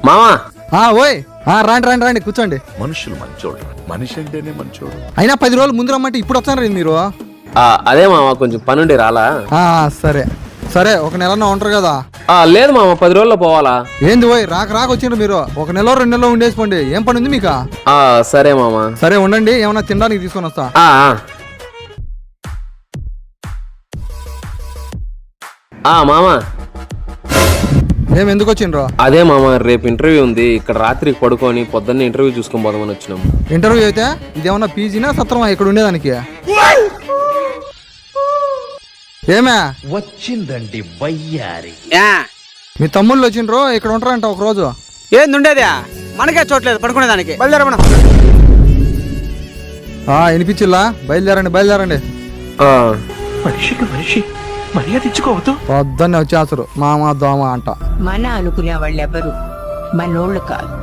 మామా ఓయ్ రండి రండి రండి కూర్చోండి. మనుషులు మంచోడు, మనిషి అంటేనే మంచోడు. అయినా 10 రోజులు ముందు రమ్మంటే ఇప్పుడు వచ్చారు మీరు. అదే మామ కొంచెం పనుండి రాలా. సరే సరే, ఒక నెలన్నా ఉంటారు కదా. లేదు మామ 10 రోజుల్లో పోవాలా. ఏంది పోయి రాక వచ్చిండ్రు మీరు. 1 నెల 2 నెలలో ఉండేసిపోండి. ఏం పని ఉంది మీకు? సరే మామ. సరే ఉండండి, ఏమన్నా తినడానికి తీసుకొని వస్తా. మామ ఏం ఎందుకు వచ్చిండ్రు? అదే మామ రేపు ఇంటర్వ్యూ ఉంది. ఇక్కడ రాత్రి పడుకొని పొద్దున్నే ఇంటర్వ్యూ చూసుకొని పోదామని వచ్చినాం. ఇంటర్వ్యూ అయితే ఇదేమన్నా పీజీనా సత్రమా ఇక్కడ ఉండేదానికి? ఏమే వచ్చిందండి వయ్యారి. మీ తమ్ముళ్ళు వచ్చిండ్రు, ఇక్కడ ఉంటారంట ఒక రోజు. ఏంది ఉండేది? మనకే చోట్లేదు పడుకునేదానికి. బయలుదేరమణ. వినిపించిల్లా? బయలుదేరండి. మనిషికి మనిషి మర్యాద ఇచ్చుకోవద్దు. పొద్దున్నే వచ్చేస్తారు మామ దోమ అంట. మన అనుకునే వాళ్ళు ఎవరు మనోళ్ళు కాదు.